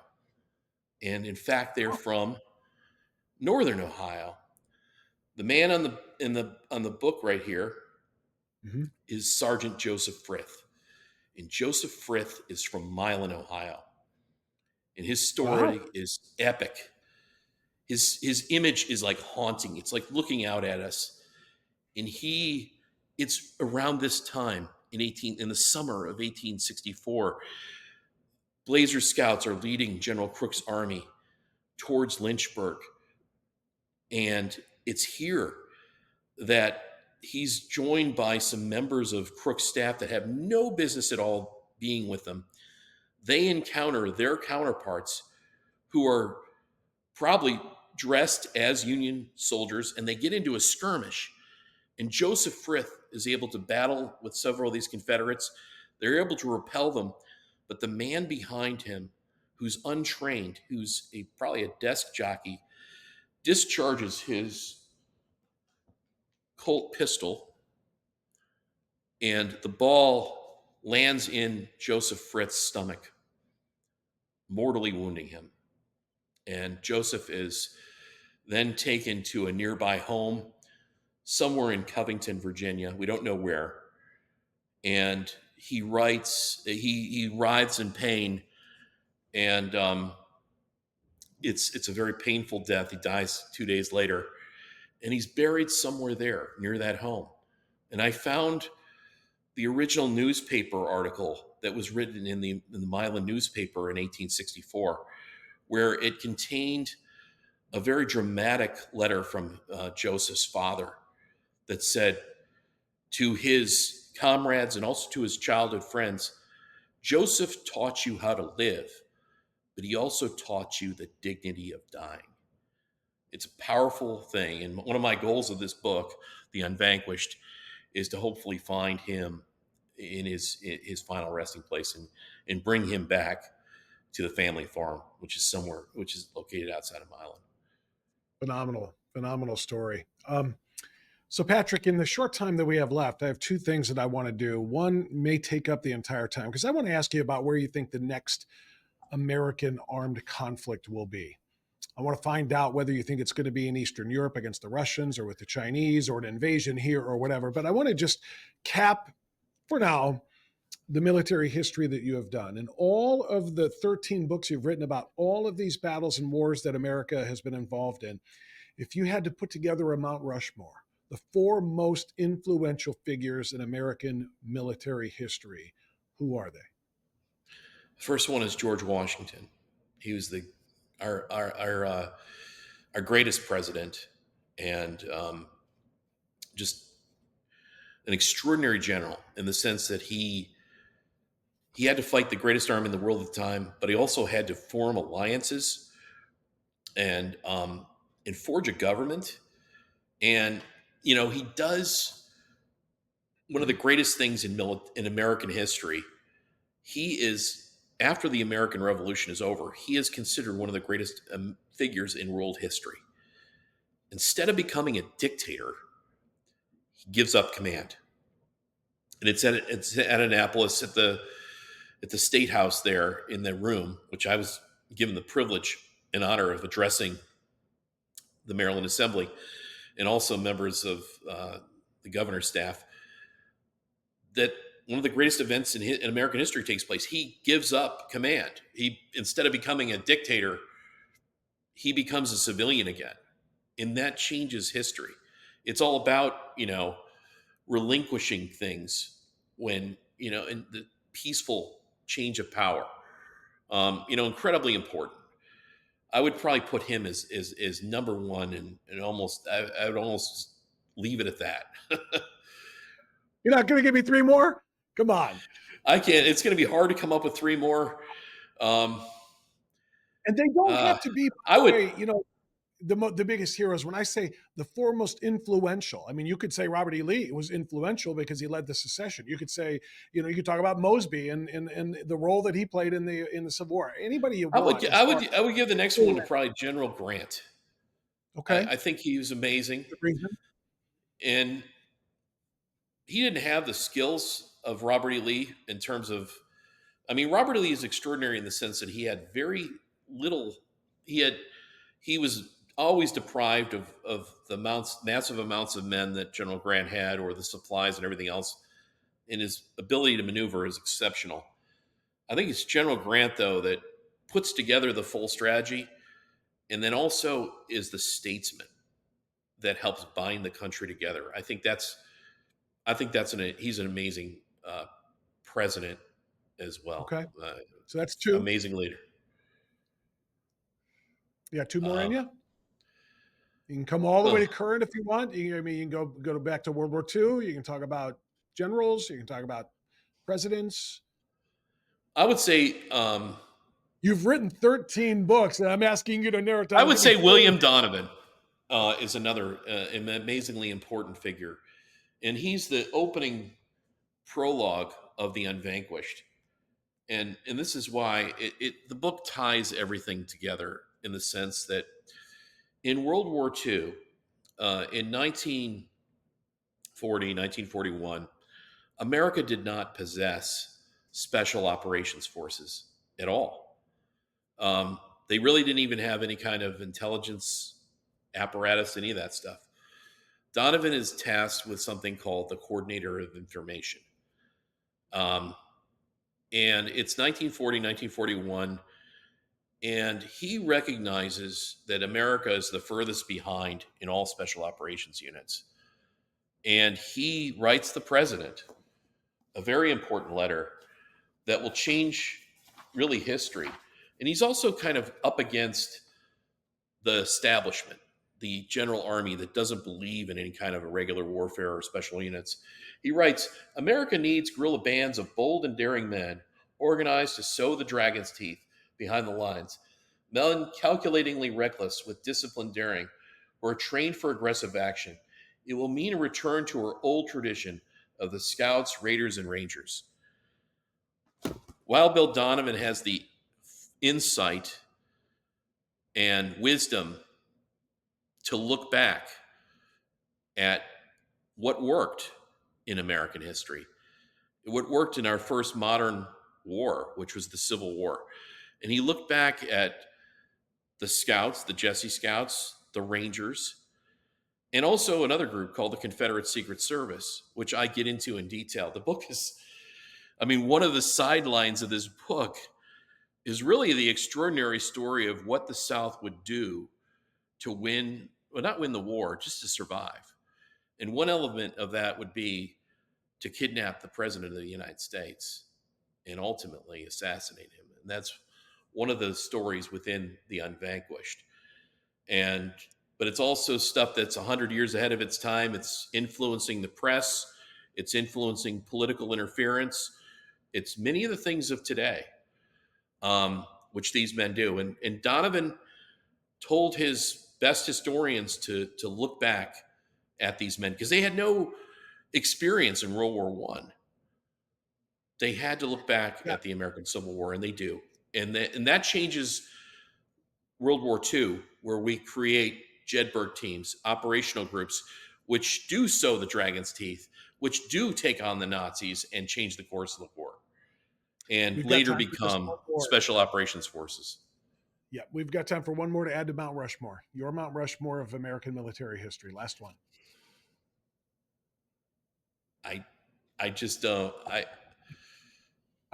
And in fact, they're from Northern Ohio. The man on the book right here is Sergeant Joseph Frith. And Joseph Frith is from Milan, Ohio. and his Wow. story is epic. His image is like haunting. It's like looking out at us. And it's around this time in the summer of 1864. Blazer Scouts are leading General Crook's army towards Lynchburg, and it's here that he's joined by some members of Crook's staff that have no business at all being with them. They encounter their counterparts who are probably dressed as Union soldiers, and they get into a skirmish. And Joseph Frith is able to battle with several of these Confederates. They're able to repel them, but the man behind him, who's untrained, who's probably a desk jockey, discharges his Colt pistol, and the ball lands in Joseph Fritz's stomach, mortally wounding him. And Joseph is then taken to a nearby home somewhere in Covington, Virginia. We don't know where. And he writhes in pain, and it's a very painful death. He dies 2 days later, and he's buried somewhere there near that home. And I found the original newspaper article that was written in the Milan newspaper in 1864, where it contained a very dramatic letter from Joseph's father that said to his comrades and also to his childhood friends, Joseph taught you how to live, but he also taught you the dignity of dying. It's a powerful thing. And one of my goals of this book, The Unvanquished, is to hopefully find him in his final resting place and bring him back to the family farm, which is located outside of Milan. Phenomenal story. So, Patrick, in the short time that we have left, I have two things that I want to do. One may take up the entire time because I want to ask you about where you think the next American armed conflict will be. I want to find out whether you think it's going to be in Eastern Europe against the Russians or with the Chinese or an invasion here or whatever. But I want to just cap, for now, the military history that you have done. And all of the 13 books you've written about all of these battles and wars that America has been involved in, if you had to put together a Mount Rushmore, the four most influential figures in American military history, who are they? First one is George Washington. He was our greatest president, and just an extraordinary general in the sense that he had to fight the greatest army in the world at the time, but he also had to form alliances and forge a government. And he does one of the greatest things in American history. He is, after the American Revolution is over, he is considered one of the greatest figures in world history. Instead of becoming a dictator, he gives up command, and it's at Annapolis at the State House there in the room, which I was given the privilege and honor of addressing the Maryland Assembly and also members of the governor's staff, that one of the greatest events in American history takes place. He gives up command. Instead of becoming a dictator, he becomes a civilian again. And that changes history. It's all about, relinquishing things when, in the peaceful change of power. Incredibly important. I would probably put him as number one, and I would almost leave it at that. You're not going to give me three more? Come on. I can't. It's going to be hard to come up with three more. And they don't have to be. I would. The biggest heroes. When I say the four most influential, I mean, you could say Robert E. Lee was influential because he led the secession. You could say, you could talk about Mosby and the role that he played in the Civil War. Anybody you want. I would give the next one to probably General Grant. Okay. I think he was amazing, and he didn't have the skills of Robert E. Lee in terms of. I mean, Robert E. Lee is extraordinary in the sense that he had very little. He was always deprived of the massive amounts of men that General Grant had, or the supplies and everything else, and his ability to maneuver is exceptional. I think it's General Grant, though, that puts together the full strategy, and then also is the statesman that helps bind the country together. He's an amazing president as well. Okay. So that's two. Amazing leader. You got two more in you? You can come all the way to current if you want. You can go back to World War II. You can talk about generals. You can talk about presidents. I would say you've written 13 books, and I'm asking you to narrow it down. I would say William Donovan is another amazingly important figure, and he's the opening prologue of the Unvanquished, and this is why the book ties everything together in the sense that in World War II, in 1940, 1941, America did not possess special operations forces at all. They really didn't even have any kind of intelligence apparatus, any of that stuff. Donovan is tasked with something called the Coordinator of Information. And it's 1940, 1941, and he recognizes that America is the furthest behind in all special operations units. And he writes the president a very important letter that will change really history. And he's also kind of up against the establishment, the general army that doesn't believe in any kind of irregular warfare or special units. He writes, America needs guerrilla bands of bold and daring men organized to sow the dragon's teeth behind the lines, men calculatingly reckless with disciplined daring, who are trained for aggressive action. It will mean a return to our old tradition of the Scouts, Raiders, and Rangers. Wild Bill Donovan has the insight and wisdom to look back at what worked in American history, what worked in our first modern war, which was the Civil War. And he looked back at the Scouts, the Jesse Scouts, the Rangers, and also another group called the Confederate Secret Service, which I get into in detail. The book is, one of the sidelines of this book is really the extraordinary story of what the South would do to win, well, not win the war, just to survive. And one element of that would be to kidnap the President of the United States and ultimately assassinate him. And that's one of the stories within the Unvanquished. But it's also stuff that's 100 years ahead of its time. It's influencing the press. It's influencing political interference. It's many of the things of today, which these men do. And Donovan told his best historians to look back at these men because they had no experience in World War I. They had to look back at the American Civil War, and they do. And that changes World War II, where we create Jedburgh teams, operational groups, which do sow the dragon's teeth, which do take on the Nazis and change the course of the war, and later become special operations forces. Yeah, we've got time for one more to add to Mount Rushmore. Your Mount Rushmore of American military history. Last one. I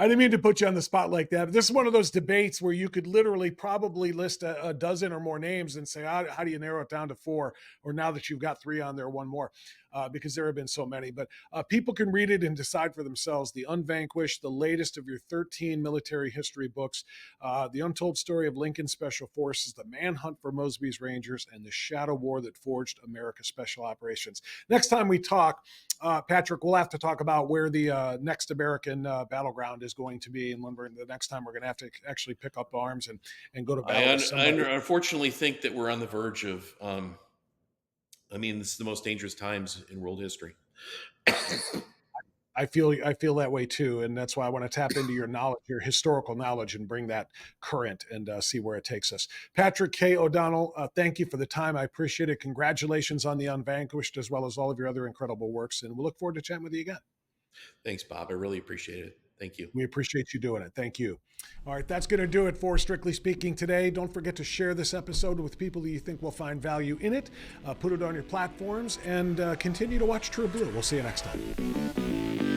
didn't mean to put you on the spot like that. This is one of those debates where you could literally probably list a dozen or more names and say, how do you narrow it down to four? Or now that you've got three on there, one more, because there have been so many. But people can read it and decide for themselves. The Unvanquished, the latest of your 13 military history books, The Untold Story of Lincoln Special Forces, The Manhunt for Mosby's Rangers, and The Shadow War That Forged America's Special Operations. Next time we talk, Patrick, we'll have to talk about where the next American battleground is going to be, and when the next time we're going to have to actually pick up arms and go to battle. I unfortunately think that we're on the verge of. This is the most dangerous times in world history. I feel that way too, and that's why I want to tap into your knowledge, your historical knowledge, and bring that current and see where it takes us. Patrick K. O'Donnell, thank you for the time. I appreciate it. Congratulations on the Unvanquished, as well as all of your other incredible works, and we'll look forward to chatting with you again. Thanks, Bob. I really appreciate it. Thank you. We appreciate you doing it. Thank you. All right, that's going to do it for Strictly Speaking today. Don't forget to share this episode with people that you think will find value in it. Put it on your platforms and continue to watch True Blue. We'll see you next time.